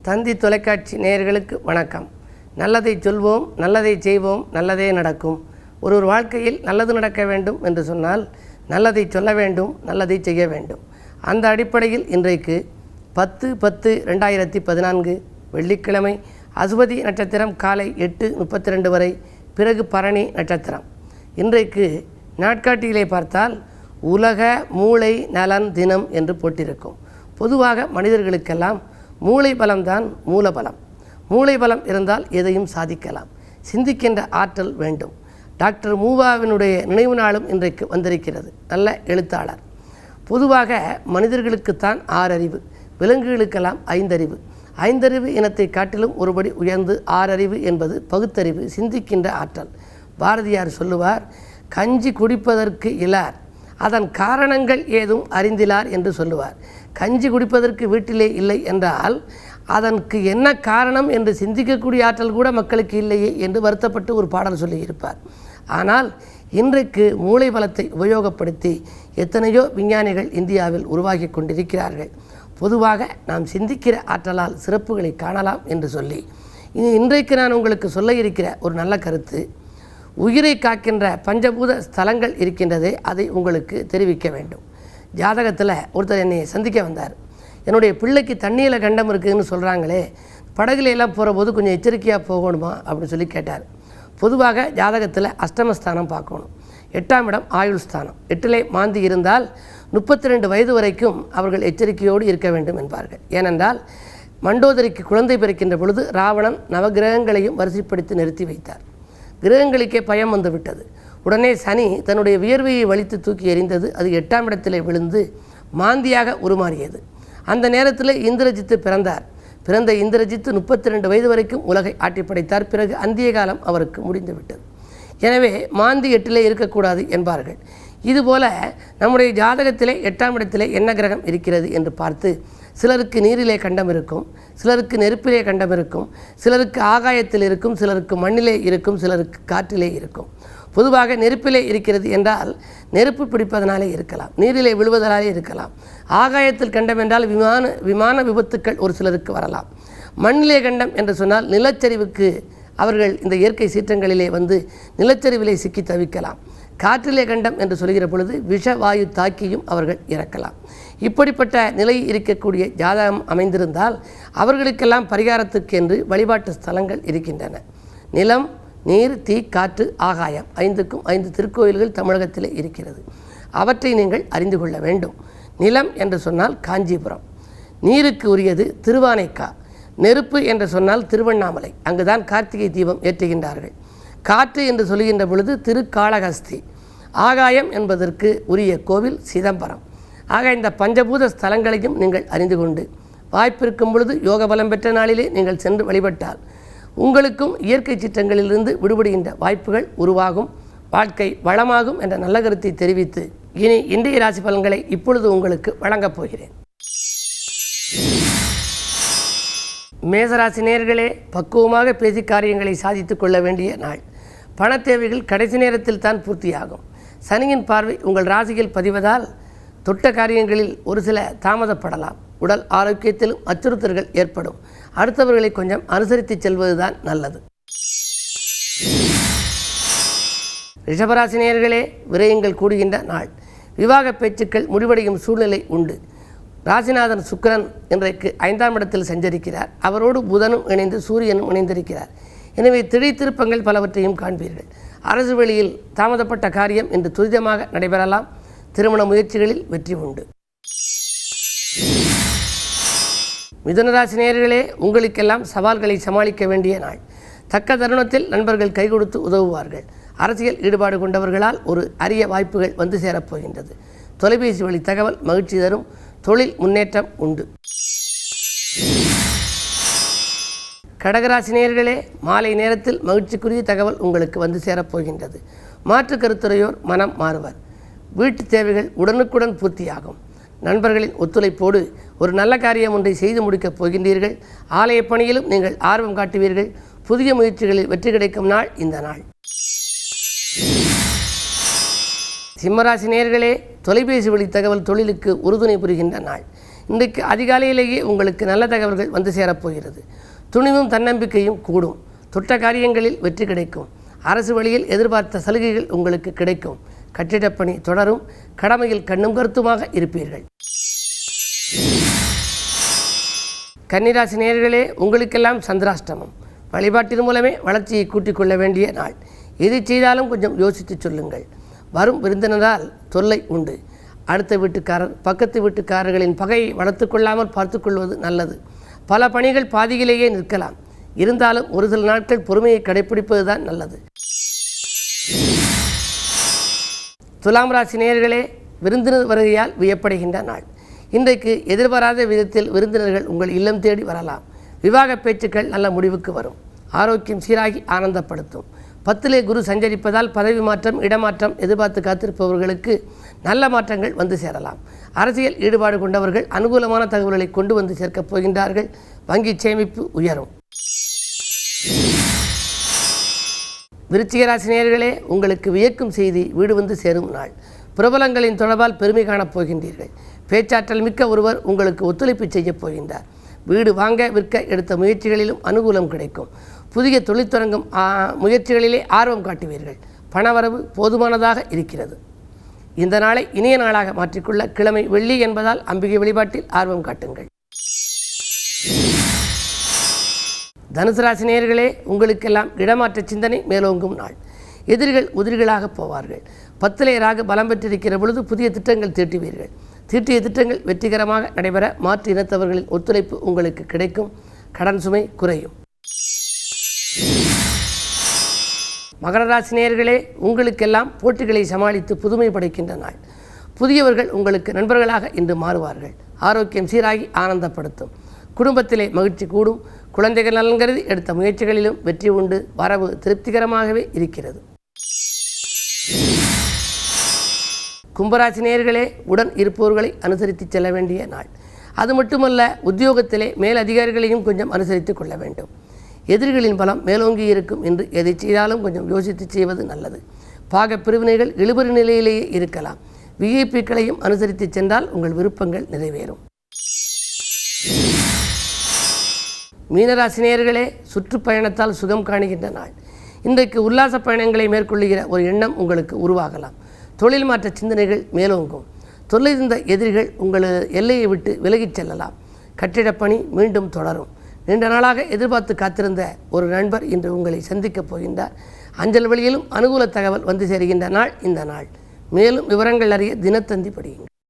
தந்தி தொலைக்காட்சி நேயர்களுக்கு வணக்கம். நல்லதை சொல்வோம், நல்லதை செய்வோம், நல்லதே நடக்கும். ஒரு வாழ்க்கையில் நல்லது நடக்க வேண்டும் என்று சொன்னால் நல்லதை சொல்ல வேண்டும், நல்லதை செய்ய வேண்டும். அந்த அடிப்படையில் இன்றைக்கு 10/10/2014 வெள்ளிக்கிழமை அசுபதி நட்சத்திரம் காலை 8:32 வரை, பிறகு பரணி நட்சத்திரம். இன்றைக்கு நாட்காட்டியிலே பார்த்தால் உலக மூளை நலன் தினம் என்று போட்டிருக்கும். பொதுவாக மனிதர்களுக்கெல்லாம் மூளை பலம்தான் மூலபலம். மூளை பலம் இருந்தால் எதையும் சாதிக்கலாம். சிந்திக்கின்ற ஆற்றல் வேண்டும். டாக்டர் மூவாவினுடைய நினைவு நாளும் இன்றைக்கு வந்திருக்கிறது. நல்ல எழுத்தாளர். பொதுவாக மனிதர்களுக்குத்தான் 6 அறிவு, விலங்குகளுக்கெல்லாம் 5 அறிவு. 5 அறிவு இனத்தை காட்டிலும் ஒருபடி உயர்ந்து 6 அறிவு என்பது பகுத்தறிவு, சிந்திக்கின்ற ஆற்றல். பாரதியார் சொல்லுவார், கஞ்சி குடிப்பதற்கு இலார், அதன் காரணங்கள் ஏதும் அறிந்திலார் என்று சொல்லுவார். கஞ்சி குடிப்பதற்கு வீட்டிலே இல்லை என்றால் அதற்கு என்ன காரணம் என்று சிந்திக்கக்கூடிய ஆற்றல் கூட மக்களுக்கு இல்லையே என்று வருத்தப்பட்டு ஒரு பாடல் சொல்லியிருப்பார். ஆனால் இன்றைக்கு மூளை பலத்தை உபயோகப்படுத்தி எத்தனையோ விஞ்ஞானிகள் இந்தியாவில் உருவாகி கொண்டிருக்கிறார்கள். பொதுவாக நாம் சிந்திக்கிற ஆற்றலால் சிறப்புகளை காணலாம் என்று சொல்லி இன்றைக்கு நான் உங்களுக்கு சொல்ல இருக்கிற ஒரு நல்ல கருத்து, உயிரை காக்கின்ற பஞ்சபூத ஸ்தலங்கள் இருக்கின்றதே, அதை உங்களுக்கு தெரிவிக்க வேண்டும். ஜாதகத்தில் ஒருத்தர் என்னை சந்திக்க வந்தார். என்னுடைய பிள்ளைக்கு தண்ணியில் கண்டம் இருக்குதுன்னு சொல்கிறாங்களே, படகுலையெல்லாம் போகிற போது கொஞ்சம் எச்சரிக்கையாக போகணுமா அப்படின்னு சொல்லி கேட்டார். பொதுவாக ஜாதகத்தில் அஷ்டமஸ்தானம் பார்க்கணும். 8ஆம் இடம் ஆயுள் ஸ்தானம். 8லே மாந்தி இருந்தால் 32 வயது வரைக்கும் அவர்கள் எச்சரிக்கையோடு இருக்க வேண்டும் என்பார்கள். ஏனென்றால் மண்டோதரிக்கு குழந்தை பிறக்கின்ற பொழுது ராவணன் நவகிரகங்களையும் வரிசைப்படுத்தி நிறுத்தி வைத்தார். கிரகங்களுக்கே பயம் வந்து விட்டது. உடனே சனி தன்னுடைய வியர்வையை வலித்து தூக்கி எறிந்தது. அது 8ஆம் இடத்திலே விழுந்து மாந்தியாக உருமாறியது. அந்த நேரத்தில் இந்திரஜித்து பிறந்தார். பிறந்த இந்திரஜித்து 32 வயது வரைக்கும் உலகை ஆட்டி படைத்தார். பிறகு அந்திய காலம் அவருக்கு முடிந்து விட்டது. எனவே மாந்தி 8லே இருக்கக்கூடாது என்பார்கள். இதுபோல நம்முடைய ஜாதகத்திலே 8ஆம் இடத்திலே என்ன கிரகம் இருக்கிறது என்று பார்த்து, சிலருக்கு நீரிலே கண்டம் இருக்கும், சிலருக்கு நெருப்பிலே கண்டம் இருக்கும், சிலருக்கு ஆகாயத்தில் இருக்கும், சிலருக்கு மண்ணிலே இருக்கும், சிலருக்கு காற்றிலே இருக்கும். பொதுவாக நெருப்பிலே இருக்கிறது என்றால் நெருப்பு பிடிப்பதனாலே இருக்கலாம், நீரிலே விழுவதனாலே இருக்கலாம். ஆகாயத்தில் கண்டம் என்றால் விமான விபத்துக்கள் ஒரு சிலருக்கு வரலாம். மண்ணிலே கண்டம் என்று சொன்னால் நிலச்சரிவுக்கு அவர்கள் இந்த இயற்கை சீற்றங்களிலே வந்து நிலச்சரிவிலே சிக்கி தவிக்கலாம். காற்றிலே கண்டம் என்று சொல்கிற பொழுது விஷவாயு தாக்கியும் அவர்கள் இறக்கலாம். இப்படிப்பட்ட நிலை இருக்கக்கூடிய ஜாதகம் அமைந்திருந்தால் அவர்களுக்கெல்லாம் பரிகாரத்துக்கு என்று வழிபாட்டு ஸ்தலங்கள் இருக்கின்றன. நிலம், நீர், தீ, காற்று, ஆகாயம் 5க்கும் 5 திருக்கோயில்கள் தமிழகத்தில் இருக்கிறது. அவற்றை நீங்கள் அறிந்து கொள்ள வேண்டும். நிலம் என்று சொன்னால் காஞ்சிபுரம், நீருக்கு உரியது திருவானைக்கா, நெருப்பு என்று சொன்னால் திருவண்ணாமலை, அங்குதான் கார்த்திகை தீபம் ஏற்றுகின்றார்கள். காற்று என்று சொல்கின்ற பொழுது திருக்காளஹஸ்தி, ஆகாயம் என்பதற்கு உரிய கோவில் சிதம்பரம். ஆக இந்த பஞ்சபூத ஸ்தலங்களையும் நீங்கள் அறிந்து கொண்டு வாய்ப்பிருக்கும் பொழுது யோக பலம் பெற்ற நாளிலே நீங்கள் சென்று வழிபட்டால் உங்களுக்கும் இயற்கை சீற்றங்களிலிருந்து விடுபடுகின்ற வாய்ப்புகள் உருவாகும், வாழ்க்கை வளமாகும் என்ற நல்ல கருத்தை தெரிவித்து இனி இன்றைய ராசி பலன்களை இப்பொழுது உங்களுக்கு வழங்கப் போகிறேன். மேசராசி நேயர்களே, பக்குவமாக பேசி காரியங்களை சாதித்து கொள்ள வேண்டிய நாள். பண தேவைகள் கடைசி நேரத்தில் தான் பூர்த்தியாகும். சனியின் பார்வை உங்கள் ராசியில் பதிவதால் தொட்ட காரியங்களில் ஒரு சில தாமதப்படலாம். உடல் ஆரோக்கியத்திலும் அச்சுறுத்தல்கள் ஏற்படும். அடுத்தவர்களை கொஞ்சம் அனுசரித்து செல்வதுதான் நல்லது. ரிஷபராசி நேயர்களே, விரயங்கள் கூடுகின்ற நாள். விவாக பேச்சுக்கள் முடிவடையும் சூழ்நிலை உண்டு. ராசிநாதன் சுக்கிரன் இன்றைக்கு 5ஆம் இடத்தில் சஞ்சரிக்கிறார். அவரோடு புதனும் இணைந்து சூரியனும் இணைந்திருக்கிறார். எனவே திடீர்த்திருப்பங்கள் பலவற்றையும் காண்பீர்கள். அரசு வெளியில் தாமதப்பட்ட காரியம் இன்று துரிதமாக நடைபெறலாம். திருமண முயற்சிகளில் வெற்றி உண்டு. மிதுனராசி நேயர்களே, உங்களுக்கெல்லாம் சவால்களை சமாளிக்க வேண்டிய நாள். தக்க தருணத்தில் நண்பர்கள் கை கொடுத்து உதவுவார்கள். அரசியல் ஈடுபாடு கொண்டவர்களால் ஒரு அரிய வாய்ப்புகள் வந்து சேரப்போகின்றது. தொலைபேசி வழி தகவல் மகிழ்ச்சி தரும். தொழில் முன்னேற்றம் உண்டு. கடகராசி நேயர்களே, மாலை நேரத்தில் மகிழ்ச்சிக்குரிய தகவல் உங்களுக்கு வந்து சேரப்போகின்றது. மாற்று கருத்துரையோர் மனம் மாறுவர். வீட்டு தேவைகள் உடனுக்குடன் பூர்த்தியாகும். நண்பர்களின் ஒத்துழைப்போடு ஒரு நல்ல காரியம் ஒன்றை செய்து முடிக்கப் போகின்றீர்கள். ஆலய பணியிலும் நீங்கள் ஆர்வம் காட்டுவீர்கள். புதிய முயற்சிகளில் வெற்றி கிடைக்கும் நாள் இந்த நாள். சிம்மராசி நேயர்களே, தொலைபேசி வழி தகவல் தொழிலுக்கு உறுதுணை புரிகின்ற நாள். இன்றைக்கு அதிகாலையிலேயே உங்களுக்கு நல்ல தகவல்கள் வந்து சேரப்போகிறது. துணிவும் தன்னம்பிக்கையும் கூடும். தொட்ட காரியங்களில் வெற்றி கிடைக்கும். அரசு வழியில் எதிர்பார்த்த சலுகைகள் உங்களுக்கு கிடைக்கும். கட்டிடப்பணி தொடரும். கடமையில் கண்ணும் கருத்துமாக இருப்பீர்கள். கன்னிராசி நேயர்களே, உங்களுக்கெல்லாம் சந்திராஷ்டமம். வழிபாட்டின் மூலமே வளர்ச்சியை கூட்டிக் கொள்ள வேண்டிய நாள். எது செய்தாலும் கொஞ்சம் யோசித்து சொல்லுங்கள். வரும் விருந்தினரால் தொல்லை உண்டு. அடுத்த வீட்டுக்காரர், பக்கத்து வீட்டுக்காரர்களின் பகையை வளர்த்து கொள்ளாமல் பார்த்து கொள்வது நல்லது. பல பணிகள் பாதியிலேயே நிற்கலாம். இருந்தாலும் ஒரு சில நாட்கள் பொறுமையை கடைபிடிப்பது தான் நல்லது. துலாம் ராசி நேயர்களே, விருந்தினர் வருகையால் வியப்படைகின்ற நாள். இன்றைக்கு எதிர்பாராத விதத்தில் விருந்தினர்கள் உங்கள் இல்லம் தேடி வரலாம். விவாக பேச்சுக்கள் நல்ல முடிவுக்கு வரும். ஆரோக்கியம் சீராகி ஆனந்தப்படுத்தும். 10லே குரு சஞ்சரிப்பதால் பதவி மாற்றம், இடமாற்றம் எதிர்பார்த்து காத்திருப்பவர்களுக்கு நல்ல மாற்றங்கள் வந்து சேரலாம். அரசியல் ஈடுபாடு கொண்டவர்கள் அனுகூலமான தகவல்களை கொண்டு வந்து சேர்க்கப் போகின்றார்கள். வங்கி சேமிப்பு உயரும். விருச்சிக ராசி நேயர்களே, உங்களுக்கு வியக்கும் செய்தி வீடு வந்து சேரும் நாள். பிரபலங்களின் தொடர்பால் பெருமை காணப் போகின்றீர்கள். பேச்சாற்றல் மிக்க ஒருவர் உங்களுக்கு ஒத்துழைப்பு செய்யப் போகின்றார். வீடு வாங்க விற்க எடுத்த முயற்சிகளிலும் அனுகூலம் கிடைக்கும். புதிய தொழில் தொடங்கும் முயற்சிகளிலே ஆர்வம் காட்டுவீர்கள். பணவரவு போதுமானதாக இருக்கிறது. இந்த நாளை இனிய நாளாக மாற்றிக்கொள்ள கிழமை வெள்ளி என்பதால் அம்பிகை வழிபாட்டில் ஆர்வம் காட்டுங்கள். தனுசு ராசி நேயர்களே, உங்களுக்கெல்லாம் இடமாற்ற சிந்தனை மேலோங்கும் நாள். எதிரிகள் உதிரிகளாக போவார்கள். 10லே ராகு பலம் பெற்றிருக்கிற பொழுது புதிய திட்டங்கள் தீட்டுவீர்கள். தீட்டிய திட்டங்கள் வெற்றிகரமாக நடைபெற மாற்று இனத்தவர்களின் ஒத்துழைப்பு உங்களுக்கு கிடைக்கும். கடன் சுமை குறையும். மகர ராசி நேயர்களே, உங்களுக்கெல்லாம் போட்டிகளை சமாளித்து புதுமை படைக்கின்ற நாள். புதியவர்கள் உங்களுக்கு நண்பர்களாக இன்று மாறுவார்கள். ஆரோக்கியம் சீராகி ஆனந்தப்படுத்தும். குடும்பத்திலே மகிழ்ச்சி கூடும். குழந்தைகள் நலன் கருதி எடுத்த முயற்சிகளிலும் வெற்றி உண்டு. வரவு திருப்திகரமாகவே இருக்கிறது. கும்பராசி நேயர்களே, உடன் இருப்பவர்களை அனுசரித்து செல்ல வேண்டிய நாள். அது மட்டுமல்ல, உத்தியோகத்திலே மேல் அதிகாரிகளையும் கொஞ்சம் அனுசரித்து கொள்ள வேண்டும். எதிரிகளின் பலம் மேலோங்கி இருக்கும் என்று எதை செய்தாலும் கொஞ்சம் யோசித்து செய்வது நல்லது. பாக பிரிவினைகள் இழுபறி நிலையிலேயே இருக்கலாம். விஐபிக்களையும் அனுசரித்து சென்றால் உங்கள் விருப்பங்கள் நிறைவேறும். மீனராசி நேயர்களே, சுற்றுப்பயணத்தால் சுகம் காணுகின்ற நாள். இன்றைக்கு உல்லாச பயணங்களை மேற்கொள்ளுகிற ஒரு எண்ணம் உங்களுக்கு உருவாகலாம். தொழில் மாற்ற சிந்தனைகள் மேலோங்கும். தொல்லையிருந்த எதிரிகள் உங்கள் எல்லையை விட்டு விலகிச் செல்லலாம். கட்டிடப்பணி மீண்டும் தொடரும். நீண்ட நாளாக எதிர்பார்த்து காத்திருந்த ஒரு நண்பர் இன்று உங்களை சந்திக்கப் போகின்றார். அஞ்சல் வழியிலும் அனுகூல தகவல் வந்து சேருகின்ற நாள் இந்த நாள். மேலும் விவரங்கள் அறிய தினத்தந்தி படியுங்கள்.